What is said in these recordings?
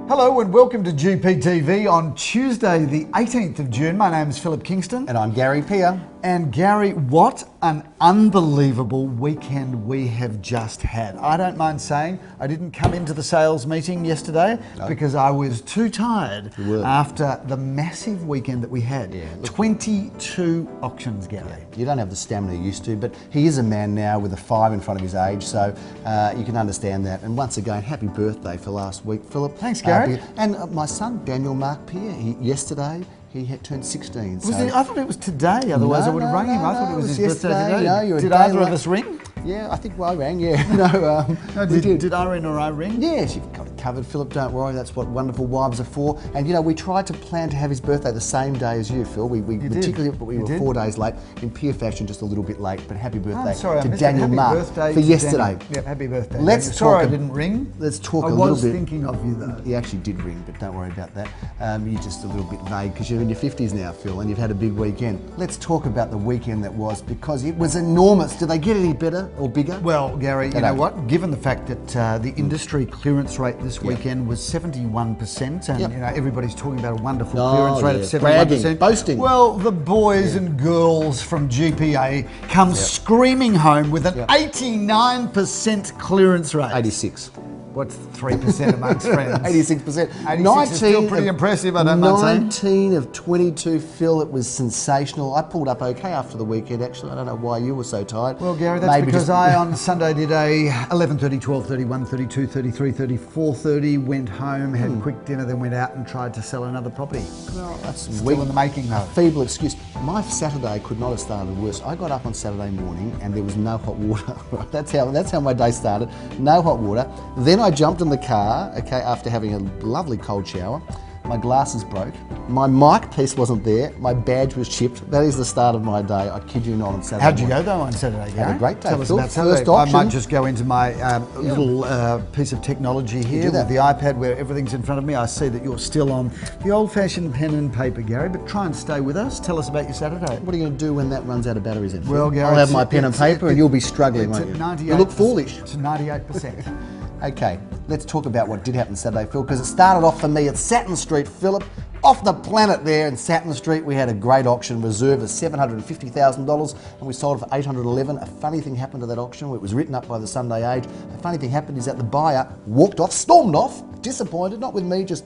Hello and welcome to GPTV on Tuesday the 18th of June. My name is Philip Kingston. And I'm Gary Peer. And Gary, what an unbelievable weekend we have just had. I don't mind saying I didn't come into the sales meeting yesterday because I was too tired after the massive weekend that we had. 22 auctions, Gary. You don't have the stamina you used to, but he is a man now with a 5 in front of his age, so you can understand that. And once again, happy birthday for last week, Philip. Thanks, Gary. And my son, Daniel Mark Peer, yesterday, he had turned 16. So. I thought it was today, otherwise I would have rang him. I thought it was his birthday today. No, did either of us ring? Yeah, I think I rang, yeah. Did Irene or I ring? Yes, you've got it covered, Philip, don't worry. That's what wonderful wives are for. And, you know, we tried to plan to have his birthday the same day as you, Phil. We were 4 days late, in Peer fashion, just a little bit late. But happy birthday to Daniel Mark for yesterday. Yeah, happy birthday. Sorry I didn't ring. Let's talk a little bit. I was thinking of you, though. He actually did ring, but don't worry about that. You're just a little bit vague because you're in your 50s now, Phil, and you've had a big weekend. Let's talk about the weekend that was, because it was enormous. Did they get any better or bigger? Well, Gary, you know what? Given the fact that the industry clearance rate this weekend was 71%, and you know everybody's talking about a wonderful clearance rate of 71%. Bragging, boasting. Well, the boys and girls from GPA come screaming home with an 89% clearance rate. 86. What's 3% amongst friends? 86%. 86 is still pretty impressive, I don't mind saying. 19 of 22, Phil, it was sensational. I pulled up okay after the weekend, actually. I don't know why you were so tired. Well, Gary, that's because I, on Sunday, did a 11:30, 12:30, 1:32, 33:30, 4:30, went home, had a quick dinner, then went out and tried to sell another property. Well, that's still in the making, though. A feeble excuse. My Saturday could not have started worse. I got up on Saturday morning and there was no hot water. That's how my day started. No hot water. Then I jumped in the car, after having a lovely cold shower. My glasses broke. My mic piece wasn't there. My badge was chipped. That is the start of my day. I kid you not, on Saturday. How'd you go though on Saturday, Gary? Had a great day. Tell us about Saturday. First auction. I might just go into my little piece of technology here with the iPad where everything's in front of me. I see that you're still on the old-fashioned pen and paper, Gary, but try and stay with us. Tell us about your Saturday. What are you going to do when that runs out of batteries? Well, Gary, I'll have my pen and paper and you'll be struggling, won't you? You look foolish. It's 98%. Okay, let's talk about what did happen Saturday, Phil, because it started off for me at Satin Street, Philip. Off the planet there in Satin Street, we had a great auction. Reserve of $750,000 and we sold it for $811,000. A funny thing happened to that auction. It was written up by the Sunday Age. A funny thing happened is that the buyer walked off, stormed off, disappointed, not with me, just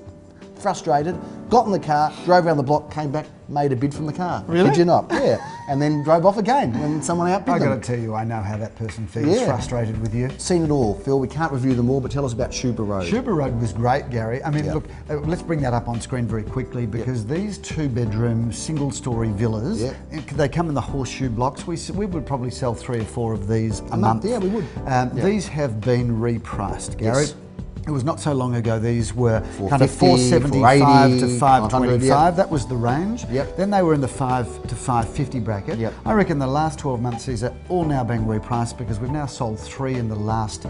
frustrated, got in the car, drove around the block, came back, made a bid from the car. Really? Did you not? Yeah. And then drove off again when someone outbid them. I got to tell you, I know how that person feels, frustrated with you. Seen it all, Phil. We can't review them all, but tell us about Shuba Road. Shuba Road was great, Gary. I mean, look, let's bring that up on screen very quickly because these 2-bedroom, single-story villas, they come in the horseshoe blocks. We would probably sell 3 or 4 of these a month. Yeah, we would. These have been repriced, Gary. Yes. It was not so long ago these were kind of 450, 475 to 525. That was the range. Yep. Then they were in the 5 to 550 bracket. Yep. I reckon the last 12 months these are all now being repriced because we've now sold 3 in the last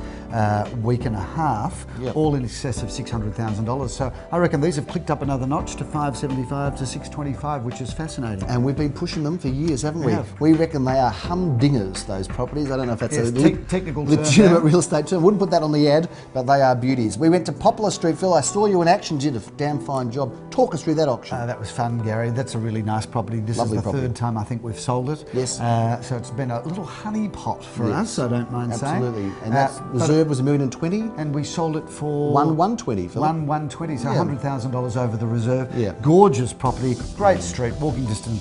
week and a half, all in excess of $600,000. So I reckon these have clicked up another notch to 575 to 625, which is fascinating. And we've been pushing them for years, haven't we? have. We reckon they are humdingers, those properties. I don't know if that's a technical legitimate real estate term. Wouldn't put that on the ad, but they are beauties. We went to Poplar Street, Phil. I saw you in action, did a damn fine job. Talk us through that auction. That was fun, Gary. That's a really nice property. This is the 3rd time I think we've sold it. Yes. So it's been a little honey pot for us, I don't mind saying. Absolutely. And that reserve was $1,020,000. And we sold it for $120,000, Phil. $120,000, so $100,000 over the reserve. Yeah. Gorgeous property, great street, walking distance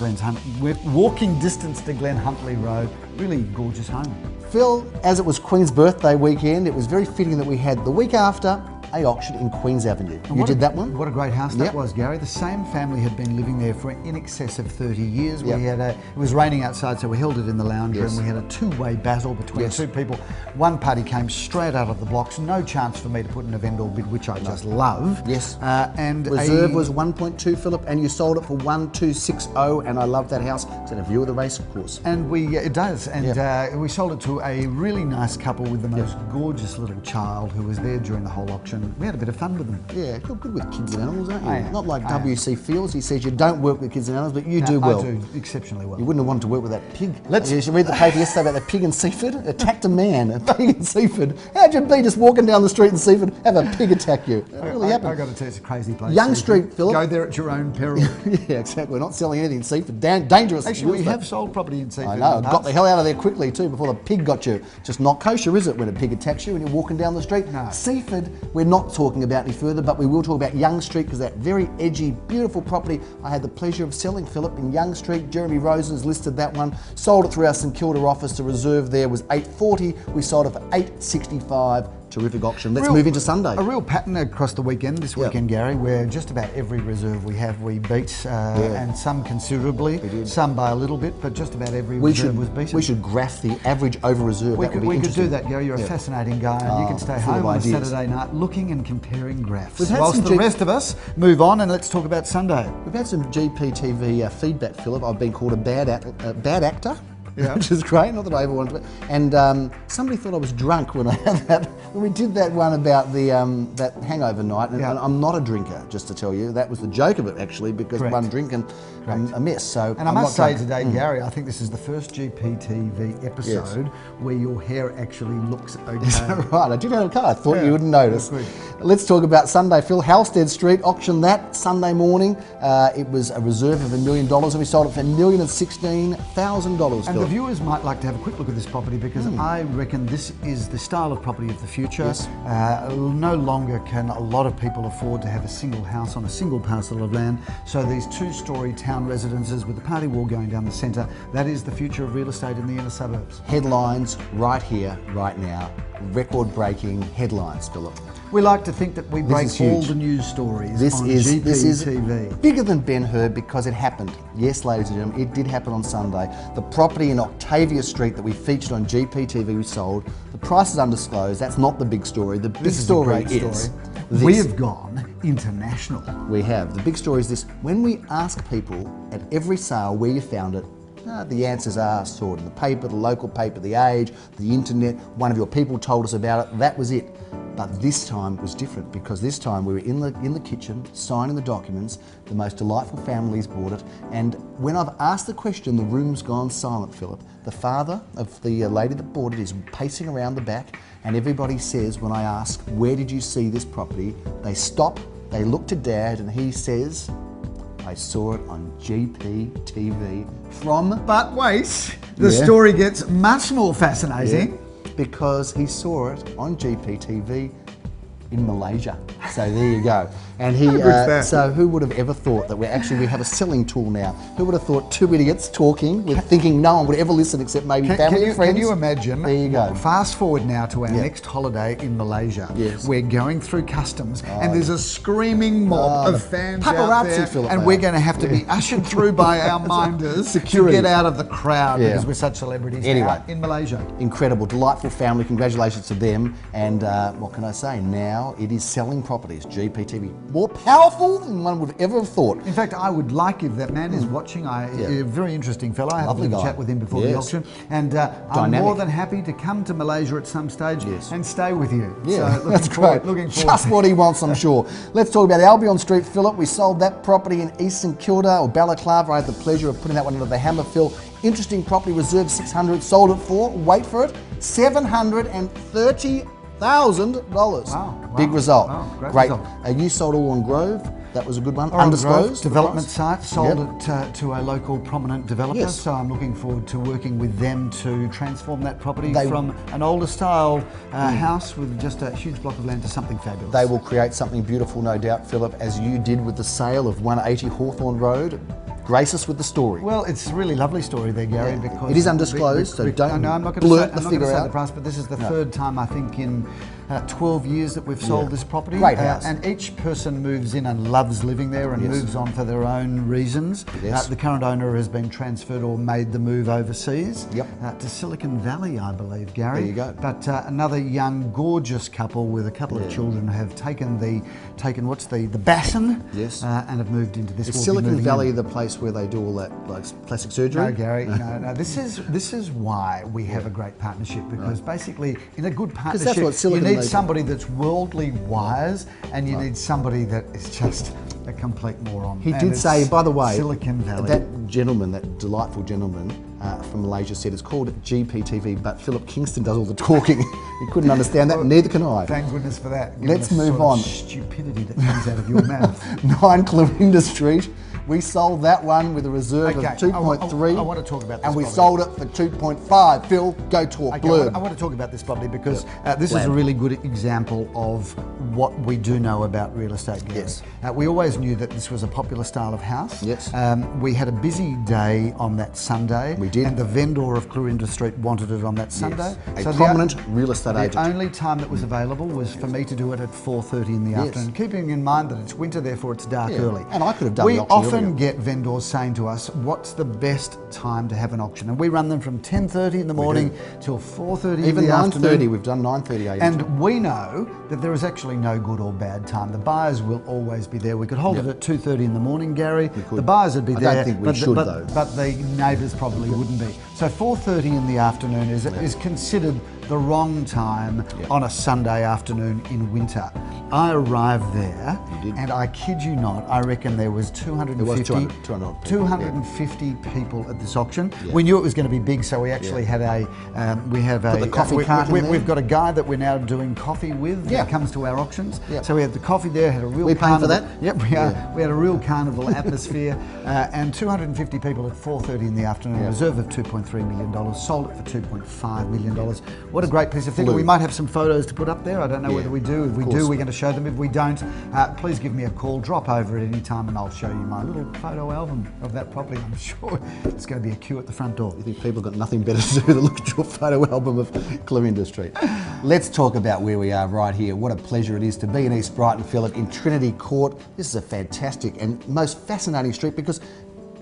to Glen Huntley Road. Really gorgeous home. Phil, as it was Queen's birthday weekend, it was very fitting that we had the week after a auction in Queen's Avenue. You did that one? What a great house that was, Gary. The same family had been living there for in excess of 30 years. We had it was raining outside, so we held it in the lounge room. We had a 2-way battle between 2 people. One party came straight out of the blocks, no chance for me to put in a vendor bid, which I just love. Yes. And reserve was 1.2, Philip, and you sold it for 1,260, and I love that house. It's had a view of the race course. And it does, and we sold it to a really nice couple with the most gorgeous little child who was there during the whole auction. and we had a bit of fun with them. Yeah, you're good with kids and animals, aren't you? I am. Not like I am. W.C. Fields. He says you don't work with kids and animals, but you do well. I do exceptionally well. You wouldn't have wanted to work with that pig. You should read the paper yesterday about the pig in Seaford. Attacked a man, a pig in Seaford. How'd you be just walking down the street in Seaford, have a pig attack you? It really happened. I've got to tell you, it's a crazy place. Young Street, Philip. Go there at your own peril. Yeah, exactly. We're not selling anything in Seaford. Dangerous. Actually, we have sold property in Seaford. I know. Got the hell out of there quickly too before the pig got you. Just not kosher, is it, when a pig attacks you when you're walking down the street? No. Seaford, we're not talking about any further, but we will talk about Young Street because that very edgy, beautiful property I had the pleasure of selling, Philip, in Young Street. Jeremy Rosen's listed that one. Sold it through our St Kilda office. The reserve there was $840. We sold it for $865. Terrific auction. Let's move into Sunday. A real pattern across the weekend, this weekend, Gary, where just about every reserve we have, we beat, and some considerably, some by a little bit, but just about every reserve was beaten. We should graph the average over reserve. We could do that, Gary. You're a fascinating guy, and you can stay home on a Saturday night looking and comparing graphs. Whilst the rest of us move on, and let's talk about Sunday. We've had some GPTV feedback, Philip. I've been called a bad actor. Yeah. Which is great, not that I ever wanted to. And somebody thought I was drunk when I had that. When we did that one about the that hangover night, and I'm not a drinker, just to tell you. That was the joke of it, actually, because one drink and I'm a mess. So, and I must say today, Gary, I think this is the first GPTV episode where your hair actually looks okay. Is that right? I did have a car. I thought you wouldn't notice. Let's talk about Sunday, Phil. Halstead Street auctioned that Sunday morning. It was a reserve of $1 million, and we sold it for $1,016,000. And the viewers might like to have a quick look at this property because I reckon this is the style of property of the future. Yes. No longer can a lot of people afford to have a single house on a single parcel of land. So these two-storey town residences with the party wall going down the centre, that is the future of real estate in the inner suburbs. Headlines right here, right now. Record-breaking headlines, Philip. We like to think that we break all the news stories on GPTV. This is bigger than Ben-Hur because it happened. Yes, ladies and gentlemen, it did happen on Sunday. The property in Octavia Street that we featured on GPTV we sold. The price is undisclosed. That's not the big story. The big story is this. We have gone international. We have. The big story is this. When we ask people at every sale where you found it, the answers are stored in the paper, the local paper, the Age, the internet. One of your people told us about it. That was it. But this time was different because this time we were in the kitchen signing the documents. The most delightful families bought it, and when I've asked the question, the room's gone silent, Philip. The father of the lady that bought it is pacing around the back, and everybody says when I ask, where did you see this property? They stop, they look to Dad, and he says, I saw it on GPTV from... But wait, the story gets much more fascinating. Because he saw it on GPTV in Malaysia. So there you go. And he, so who would have ever thought that we have a selling tool now? Who would have thought two idiots talking with thinking no one would ever listen except maybe family and friends? Can you imagine? There you go. Fast forward now to our next holiday in Malaysia. Yes. We're going through customs and there's a screaming mob of fans out there, Philip, and we're going to have to be ushered through by our minders to get out of the crowd because we're such celebrities now in Malaysia. Incredible, delightful family. Congratulations to them. And what can I say? Now it is selling properties. GPTV. More powerful than one would ever have thought. In fact, I would like, if that man is watching, a very interesting fellow. I had a little chat with him before the auction, and I'm more than happy to come to Malaysia at some stage and stay with you. Yeah, so that's great. Looking forward. Just what he wants, I'm sure. Let's talk about Albion Street, Philip. We sold that property in East St Kilda or Balaclava. I had the pleasure of putting that one into the Hammerfill. Interesting property, reserved $600, sold it for, wait for it, $730,000. Wow. Big result. Wow, great. Result. You sold all on Grove. That was a good one. Undisclosed development site. Sold it to a local prominent developer. So I'm looking forward to working with them to transform that property from an older style house with just a huge block of land to something fabulous. They will create something beautiful, no doubt, Philip, as you did with the sale of 180 Hawthorne Road. Grace us with the story. Well, it's a really lovely story there, Gary, because it is undisclosed, so don't I'm not blurt the going figure to say out. the price, but this is the third time I think in 12 years that we've sold this property. Great house. And each person moves in and loves living there and moves on for their own reasons. The current owner has been transferred or made the move overseas to Silicon Valley, I believe, Gary. There you go. But another young, gorgeous couple with a couple of children have taken the baton and have moved into this. Is Silicon Valley the place where they do all that like plastic surgery? No, Gary. No. This is why we have a great partnership, because basically in a good partnership that's what Silicon need somebody that's worldly wise, and you need somebody that is just a complete moron. He did say, by the way, Silicon Valley. that gentleman, that delightful gentleman from Malaysia said it's called GPTV, but Philip Kingston does all the talking. He couldn't understand that, neither can I. Thank goodness for that. Let's move on. Stupidity that comes out of your mouth. 9 Clarinda Street. We sold that one with a reserve of 2.3. I want to talk about this and we property. sold it for 2.5. Phil, go talk. Blurb. I want to talk about this property because this is a really good example of what we do know about real estate, Gary. Yes. We always knew that this was a popular style of house. Yes. We had a busy day on that Sunday. We did. And the vendor of Clarinda Street wanted it on that Sunday. Yes. A prominent real estate agent. The only time that was available was for me to do it at 4:30 in the afternoon, keeping in mind that it's winter, therefore it's dark early. And I could have done We the auction often earlier. get vendors saying to us, what's the best time to have an auction? And we run them from 10:30 in the morning till 4:30 in the afternoon. Even 9:30, we've done 9:30 a.m. And we know that there is actually no good or bad time. The buyers will always be there. We could hold it at 2:30 in the morning, Gary. The buyers would be there. I don't think we should, though. But the neighbours probably wouldn't be. So 4:30 in the afternoon is considered the wrong time on a Sunday afternoon in winter. I arrived there, and I kid you not, I reckon there was 250 people at this auction. We knew it was going to be big, so we actually had the coffee cart in there. We've got a guy that we're now doing coffee with that comes to our auctions. So we had the coffee there, had a real paying for that? Yep, we had a real carnival atmosphere, and 250 people at 4:30 in the afternoon. Reserve of $2.3 million, sold it for $2.5 million. What a great piece of theatre. We might have some photos to put up there. I don't know whether we do. If we do, we're going to show them. If we don't, please give me a call. Drop over at any time, and I'll show you my little photo album of that property. I'm sure it's going to be a queue at the front door. You think people got nothing better to do than look at your photo album of Clarinda Street? Let's talk about where we are right here. What a pleasure it is to be in East Brighton, Phillip, in Trinity Court. This is a fantastic and most fascinating street because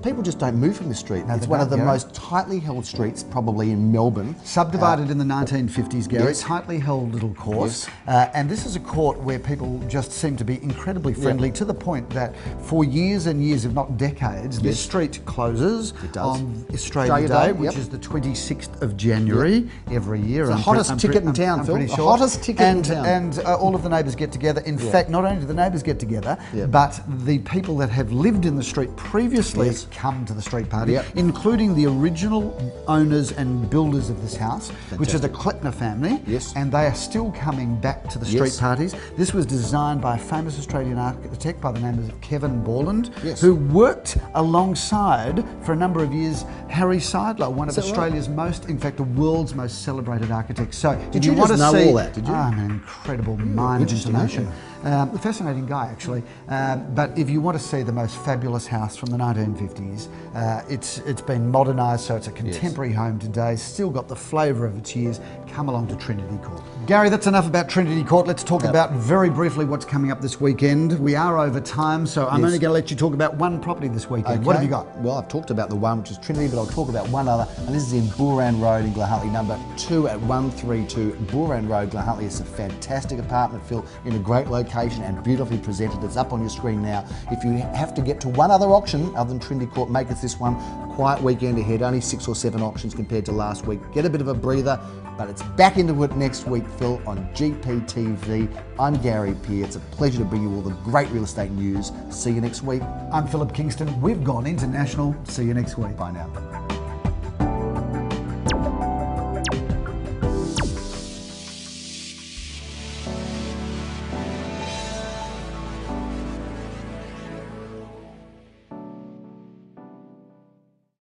people just don't move from this street. It's one of the most tightly held streets probably in Melbourne. Subdivided in the 1950s, Gary. Tightly held little court. And this is a court where people just seem to be incredibly friendly to the point that for years and years, if not decades, this street closes on Australia Day, which is the 26th of January every year. It's the hottest ticket in town, Phil. The hottest ticket in town. And all of the neighbours get together. In fact, not only do the neighbours get together, but the people that have lived in the street previously come to the street party, including the original owners and builders of this house, which is the Klettner family, and they are still coming back to the street parties. This was designed by a famous Australian architect by the name of Kevin Borland, who worked alongside for a number of years Harry Seidler, one of Australia's most, in fact, the world's most celebrated architects. So, did you just know all that? Did you? An incredible mind of information. Fascinating guy, actually. But if you want to see the most fabulous house from the 1950s, it's been modernised, so it's a contemporary home today, still got the flavour of its years. Come along to Trinity Court. Gary, that's enough about Trinity Court. Let's talk about very briefly what's coming up this weekend. We are over time, so I'm only going to let you talk about one property this weekend. Okay. What have you got? Well, I've talked about the one, which is Trinity, but I'll talk about one other, and this is in Booran Road in Glahuntley, number 2 at 132 Booran Road, Glahuntley. It's a fantastic apartment, Phil, in a great location and beautifully presented. It's up on your screen now. If you have to get to one other auction other than Trinity Court, make it this one. Quiet weekend ahead, only 6 or 7 auctions compared to last week. Get a bit of a breather, but it's back into it next week, Phil, on GPTV. I'm Gary Peer. It's a pleasure to bring you all the great real estate news. See you next week. I'm Philip Kingston. We've gone international. See you next week. Bye now.